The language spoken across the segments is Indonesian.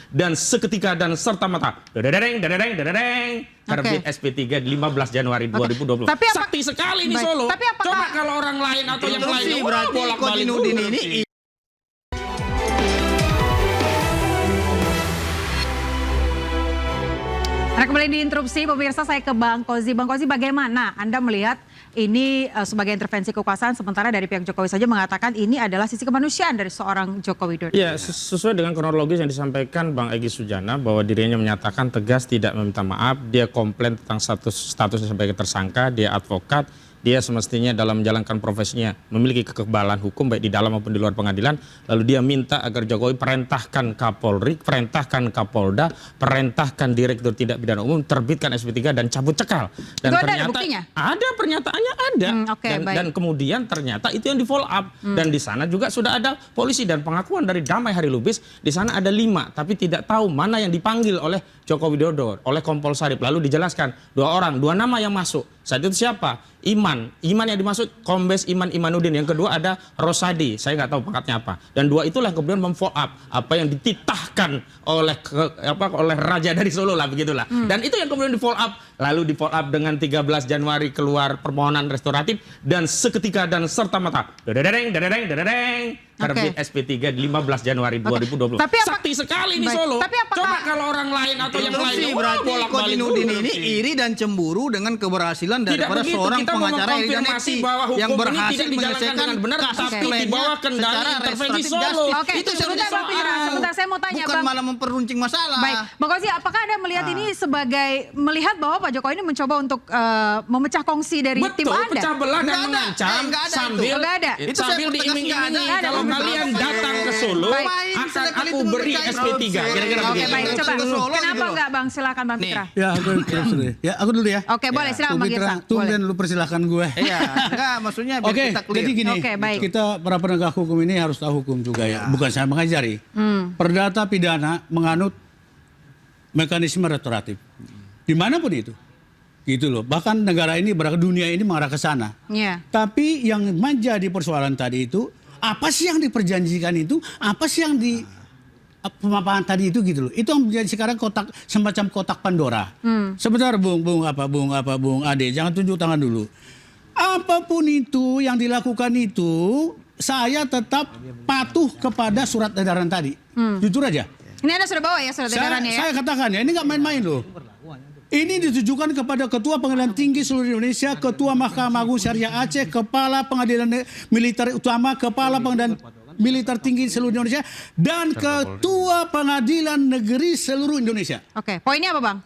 dan seketika dan serta-merta terbit SP3 15 Januari 2020. Tapi Sakti sekali di Solo. Tapi apakah, coba kalau orang lain atau yang lain berarti Kozinudin ini kembali diinterupsi, pemirsa, saya ke Bang Kozi. Bang Kozi, bagaimana Anda melihat ini sebagai intervensi kekuasaan, sementara dari pihak Jokowi saja mengatakan ini adalah sisi kemanusiaan dari seorang Joko Widodo? Ya, sesuai dengan kronologis yang disampaikan Bang Egy Sujana bahwa dirinya menyatakan tegas tidak meminta maaf, dia komplain tentang statusnya sebagai tersangka, dia advokat, dia semestinya dalam menjalankan profesinya memiliki kekebalan hukum baik di dalam maupun di luar pengadilan. Lalu dia minta agar Jokowi perintahkan Kapolri, perintahkan Kapolda, perintahkan Direktur Tindak Pidana Umum terbitkan SP3 dan cabut cekal. Dan itu ternyata ada buktinya? Ada, pernyataannya ada. Dan kemudian ternyata itu yang di follow up. Dan di sana juga sudah ada polisi dan pengakuan dari Damai Hari Lubis. Di sana ada 5, tapi tidak tahu mana yang dipanggil oleh Joko Widodo, oleh Kompol Sarip. Lalu dijelaskan 2 orang, 2 nama yang masuk. Saat itu siapa? Iman yang dimaksud Kombes Iman Imanuddin. Yang kedua ada Rosadi, saya nggak tahu pangkatnya apa. Dan 2 itulah kemudian memfollow up apa yang dititahkan oleh Raja dari Solo lah, begitulah. Dan itu yang kemudian di follow up. Lalu di follow up dengan 13 Januari keluar permohonan restoratif dan seketika dan serta-merta terbit SP3 15 Januari 2020. Sakti sekali di Solo. Coba kalau orang lain atau yang lain berarti Kozinudin ini iri dan cemburu dengan keberhasilan daripada seorang pengacara yang berhasil menyelesaikan benar, tapi di bawah kendali intervensi Solo. Itu sebentar saya mau tanya, bukan malah memperuncing masalah. Baik, Bang Kozi, apakah Anda melihat ini sebagai melihat bahwa Pak Jokowi ini mencoba untuk memecah kongsi dari tim Anda? Betul, pecah belah dan mengancam sambil diiming-imingi kalau kalian datang ke Solo akan aku beri SP3. Kira-kira Oke, begitu. baik, coba. Kenapa enggak, Bang? Silakan Bang Fitra. Ya, aku dulu ya. Oke, boleh, silakan Bang Fitra. Tumben lu persilahkan gue. Iya, enggak, maksudnya biar kita clear. Jadi gini, kita para penegak hukum ini harus tahu hukum juga ya. Bukan saya mengajari. Perdata pidana menganut mekanisme restoratif. Dimanapun itu. Gitu loh. Bahkan negara ini, dunia ini mengarah ke sana. Tapi yang menjadi persoalan tadi itu, apa sih yang diperjanjikan itu? Apa sih yang di pemaparan tadi itu gitu loh. Itu yang menjadi sekarang semacam kotak Pandora. Sebentar Bung Ade, jangan tunjuk tangan dulu. Apapun itu yang dilakukan itu, saya tetap patuh kepada surat edaran tadi. Jujur aja. Ini Anda sudah bawa ya surat edarannya ya? Saya katakan ya, ini nggak main-main loh. Ini ditujukan kepada Ketua Pengadilan Tinggi seluruh Indonesia, Ketua Mahkamah Agung Syariah Aceh, Kepala Pengadilan Militer Utama, Kepala Pengadilan Militer Tinggi seluruh Indonesia, dan Ketua Pengadilan Negeri seluruh Indonesia. Oke, poinnya apa Bang?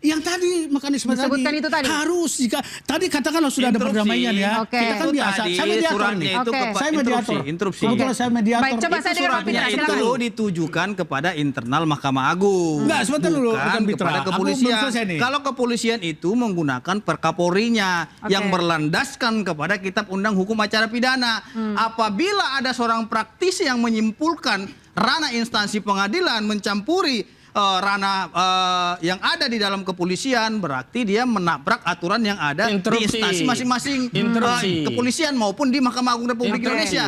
Yang tadi mekanisme disebutkan tadi, itu tadi harus jika tadi katakanlah sudah ada perdamaian ya. Kita kan biasa. Saya mediator nih. Saya mediator. Kebetulan saya mediator. Baik, coba saya dengar Pak Fitra. Itu ditujukan kepada internal Mahkamah Agung. Enggak, sebentar dulu. Bukan kepada kepolisian. Kalau kepolisian itu menggunakan perkapolrinya yang berlandaskan kepada Kitab Undang Hukum Acara Pidana. Apabila ada seorang praktisi yang menyimpulkan ranah instansi pengadilan mencampuri ranah yang ada di dalam kepolisian, berarti dia menabrak aturan yang ada di instansi masing-masing kepolisian maupun di Mahkamah Agung Republik Indonesia.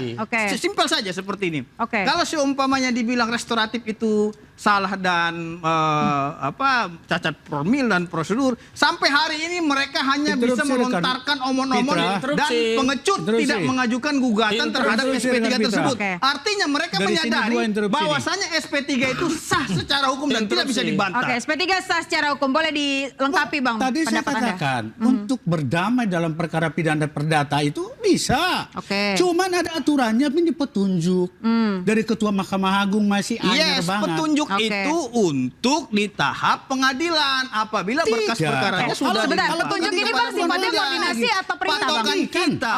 Simpel saja seperti ini. Kalau seumpamanya dibilang restoratif itu salah dan cacat formil dan prosedur, sampai hari ini mereka hanya bisa melontarkan omong-omong dan pengecut tidak mengajukan gugatan terhadap SP3 tersebut. Artinya mereka menyadari bahwasanya SP3 itu sah secara hukum dan tidak bisa dibantah. SP3 sah secara hukum. Boleh dilengkapi Bang? Tadi saya katakan untuk berdamai dalam perkara pidana perdata itu bisa. Cuman ada aturannya, ini petunjuk dari Ketua Mahkamah Agung masih anyar banget. Petunjuk itu untuk di tahap pengadilan. Apabila berkas perkaranya sudah petunjuk ini Bang sifatnya koordinasi atau perintah patokan kita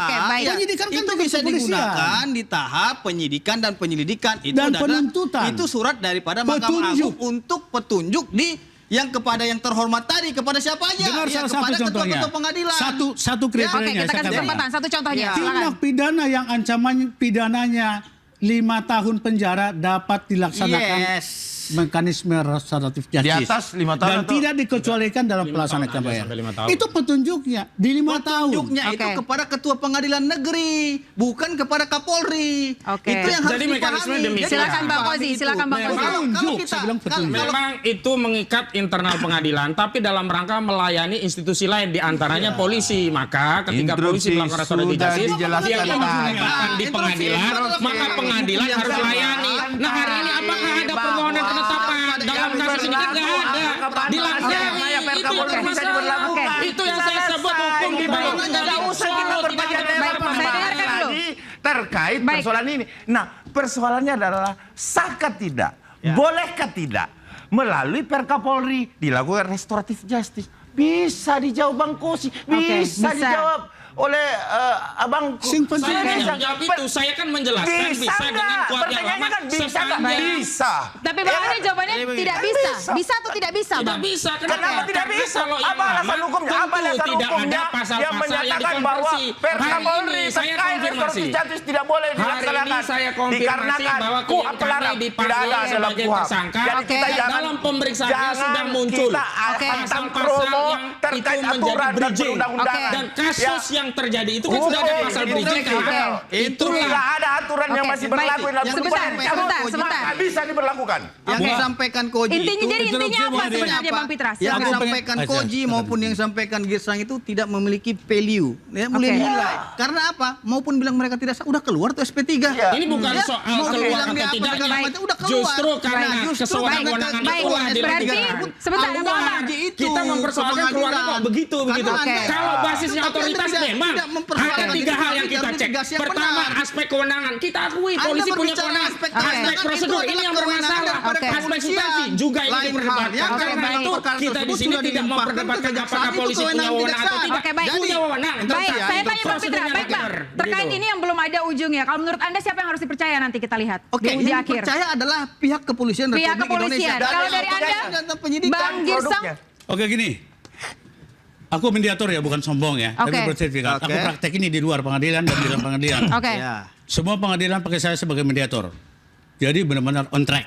itu bisa digunakan di tahap penyidikan dan penyelidikan. Itu dan penuntutan. Itu surat daripada Mahkamah Agung untuk petunjuk yang kepada yang terhormat tadi, kepada siapa aja? Dengar salah satu contohnya. Ketua pengadilan. Satu kriterianya. Kita kasih kesempatan. Satu contohnya. Tindak pidana yang ancaman pidananya 5 tahun penjara dapat dilaksanakan mekanisme restoratif justice. Di atas 5 tahun dan atau? tidak dikecualikan dalam 5 pelaksanaan tahun aja bayar. sampai 5 tahun. Itu petunjuknya di 5 tahun. Petunjuknya itu Oke. kepada ketua pengadilan negeri, bukan kepada Kapolri. Oke. Itu yang harus Jadi mekanisme dipahami. demikian. Silakan Bang Kozi, silakan Bang Kozi. Petunjuk, saya bilang petunjuk. Memang itu mengikat internal pengadilan, tapi dalam rangka melayani institusi lain, diantaranya polisi. Maka ketika polisi Instruksi melakukan restoratif sudah justice, dijelaskan dia tadi. menggunakan di pengadilan, maka pengadilan harus melayani. Nah hari ini apakah ada permohonan penetapan dalam kasus ini? Kan nggak ada. Dilanggahi. Itu yang bermasalah. Itu yang saya sebut hukum di bawah kendali Solo. Saya dengarkan dulu. Terkait Baik. persoalan ini. Nah, persoalannya adalah sahkah tidak, bolehkah tidak melalui Perkapolri dilakukan restoratif justice? Bisa dijawab Bang Kozi, bisa dijawab oleh Abang Sing penting. Saya tidak menjawab itu, saya kan menjelaskan bisa dengan kuat yang lama Pertanyaannya kan bisa nggak? sepanjang. Bisa. Tapi Bang Ade jawabannya tidak bisa. Bisa atau tidak bisa, Tidak Bang? bisa. Kenapa tidak Karena bisa? kalau yang Apa alasan lama, hukumnya? Apa tentu alasan tidak hukumnya ada pasal-pasal yang menyatakan bahwa dikonversi. Perkapolri Hari ini saya terkait konfirmasi. restoratif justice tidak boleh Hari dilaksanakan? ini saya konfirmasi Dikarenakan bahwa KUHP klien kami pelarang. Tidak dipanggil ada dalam sebagai KUHP. tersangka. Jadi kita Oke. jangan, Dalam pemeriksaannya jangan sudah muncul kita Oke. hantam pasal-pasal promo yang terkait itu menjadi aturan dan bridging. perundang-undangan. Oke. Dan kasus Ya. yang terjadi itu kan sudah ada pasal Itu bridging kan? oke. Itulah. Tidak ada aturan yang Oke, masih baik. berlaku dalam Yang hukum sebentar, yang dicabut. sebentar. Maka bisa diberlakukan. Yang Oke. disampaikan Koji Intinya itu jadi intinya apa sebenarnya Bang Pitra? Yang Silakan. disampaikan Aku pengen- Koji maupun yang disampaikan Girsang itu tidak memiliki value, ya, boleh Oke. nilai. Karena apa? Maupun bilang mereka tidak sah, udah keluar tuh SP3. Iya. Ini bukan Ya, soal mau keluar bilang atau dia apa tidaknya. segala macam, udah keluar. Justru karena Nah, justru kesewenang-wenangan karena itulah keluar dilakukan. SP3. Sebentar, Awal Bang. aja itu Kita mempersoalkan ke keluarga pengadilan. kok begitu. Karena Oke. Kalau basisnya Tapi otoritas Anda memang tidak mempersoalkan ada 3 itu, hal yang tapi kita harus cek. mitigasi yang Pertama, benar. aspek kewenangan. Kita akui Anda polisi punya berbicara kewenangan. aspek Aspek kewenangan prosedur itu ini yang adalah bermasalah. kewenangan daripada Oke. Aspek kepolisian. substansi juga ini Lain diperdebatkan. halnya Oke, Karena baik. itu perkara kita di tersebut sini sudah tidak dilimpahkan memperdebatkan ke apakah kejaksaan, itu polisi punya kewenangan wewenang atau kejaksaan. tidak. Oke, baik. Punya wewenang. Baik, Tetapi saya tanya Bang Pitra. prosedurnya Baik, Bang. benar. Terkait Begitu. ini yang belum ada ujungnya. Kalau menurut Anda siapa yang harus dipercaya nanti kita lihat Oke, di uji yang akhir? percaya adalah pihak kepolisian Pihak Republik kepolisian. Indonesia. Kalau dari Anda, dan penyidikan Bang Girsang, produknya. Oke gini, aku mediator ya bukan sombong ya, Oke. tapi bersertifikat. Oke. Aku praktek ini di luar pengadilan dan di dalam pengadilan. Oke. Ya. Semua pengadilan pakai saya sebagai mediator. Jadi benar-benar on track.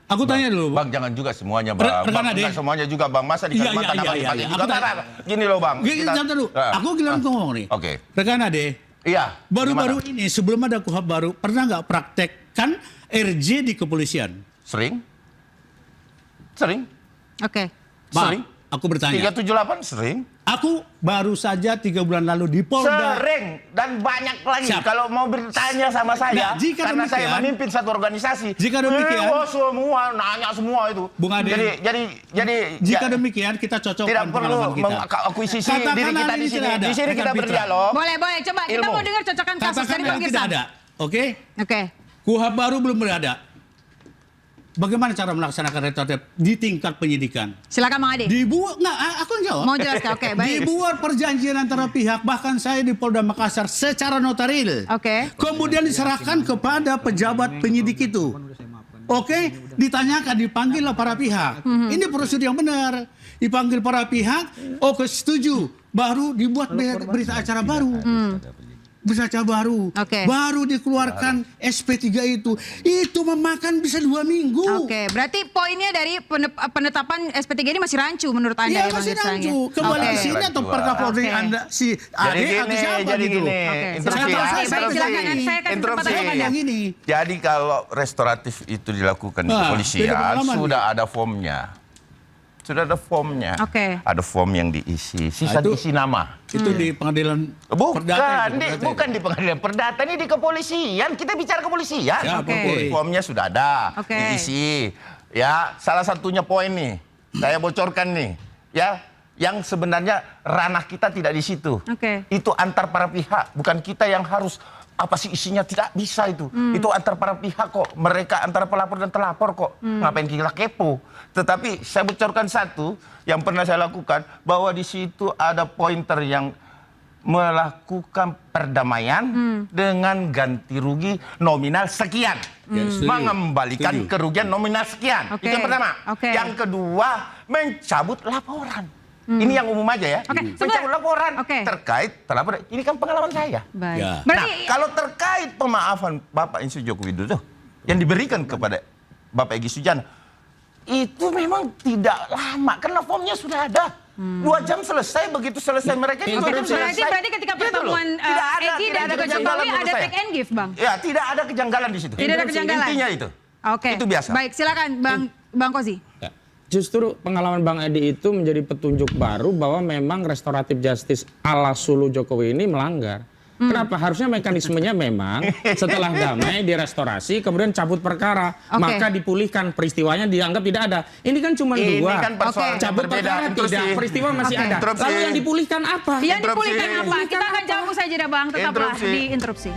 Aku tanya dulu, Bang, jangan juga semuanya, Bang. Rekan Bang, Ade. enggak semuanya juga, Bang. Masa di Iya, Kalimantan iya, apa iya, dipakai iya. juga? Aku Ntar, tanya. gini loh, Bang. Jangan dulu. Aku bilang ngomong nih. Oke. Rekan Ade, Iya. baru-baru gimana? ini sebelum ada KUHP baru, pernah nggak praktekkan RJ di kepolisian? Sering. Sering. Oke. Maaf, Sering. aku bertanya. 378 sering. Aku baru saja 3 bulan lalu di Polda. Sering dan banyak lagi. Siap. Kalau mau bertanya sama saya, Nah, jika karena saya demikian- memimpin satu organisasi. Jika demikian- semua nanya semua itu. Bung Ade. Jadi Jika ya, demikian kita cocokkan tidak perlu pengalaman kita. mengakuisisi Katakan diri kita hari di ini sini. tidak ada. Di sini Rekan kita Pitra. berdialog. Boleh, boleh. Coba kita Ilmu. mau dengar cocokan kasus Katakan dari Bang yang tidak Girsang. ada, oke? Oke. KUHP baru belum berada. Bagaimana cara melaksanakan restoratif di tingkat penyidikan? Silakan Bang Ade. Dibuat, nggak, aku yang jawab. Mau jelaskan? Oke, baik. Dibuat perjanjian antara pihak, bahkan saya di Polda Makassar secara notaril. Oke. Kemudian diserahkan kepada pejabat penyidik itu. Oke, ditanyakan, dipanggillah para pihak. Ini prosedur yang benar. Dipanggil para pihak, oke setuju. Baru dibuat berita acara baru. Berita acara baru. Oke. Baru dikeluarkan SP3 itu. Itu memakan bisa 2 minggu. Oke, berarti poinnya dari penetapan SP3 ini masih rancu menurut Anda Iya ya Bang masih Girsang? rancu. Ya? Kembali Oke. ke sini atau Oke. Perkapolri Oke. Anda si Jadi Ade atau gini, siapa jadi gitu. gini. Oke, Interupsi silakan. ya, Baik, interupsi. silakan. Saya kasih Interupsi. kesempatan kepada. Gini. Jadi kalau restoratif itu dilakukan di Nah, kepolisian, beda pengalaman sudah ada formnya. Sudah ada formnya. Oke. Ada form yang diisi. Sisa itu- diisi nama. Itu di pengadilan Bukan, perdata itu, berarti. bukan di pengadilan perdata, ini di kepolisian. Kita bicara kepolisian. Ya, Oke. Formnya sudah ada, Oke. diisi. Ya, salah satunya poin nih, saya bocorkan nih, ya, yang sebenarnya ranah kita tidak di situ. Oke. Itu antar para pihak, bukan kita yang harus apa sih isinya, tidak bisa itu. Itu antar para pihak kok. Mereka antara pelapor dan terlapor kok. Ngapain kita kepo? Tetapi saya bocorkan satu yang pernah saya lakukan, bahwa di situ ada pointer yang melakukan perdamaian dengan ganti rugi nominal sekian. Ya, setuju. Mengembalikan Setuju. kerugian nominal sekian. Oke. Itu yang pertama. Oke. Yang kedua, mencabut laporan. Ini yang umum aja ya. Oke, Mencabut sebentar. laporan Oke. terkait terlapor. Ini kan pengalaman saya. Baik. Ya. Berarti Nah, kalau terkait pemaafan Bapak Insinyur Joko Widodo yang diberikan kepada Bapak Egy Sujana, itu memang tidak lama karena formnya sudah ada. 2 jam selesai, begitu selesai mereka juga Oke, berarti ketika pertemuan Egy dan juga Jokowi ada take and give, Bang? Ya, tidak ada kejanggalan di situ. Tidak ada kejanggalan. Intinya itu. Oke. Itu biasa. Baik, silakan Bang Kozi. Ya. Justru pengalaman Bang Edi itu menjadi petunjuk baru bahwa memang restoratif justice ala Sulu Jokowi ini melanggar. Kenapa? Harusnya mekanismenya memang setelah damai direstorasi, kemudian cabut perkara, maka dipulihkan, peristiwanya dianggap tidak ada. Ini kan cuma 2. Ini kan persoalan cabut perkara tidak, peristiwa masih ada. Interupsi. Lalu yang dipulihkan apa? Yang dipulihkan apa? Kita akan jawab saja, Bang. Tetaplah di interupsi.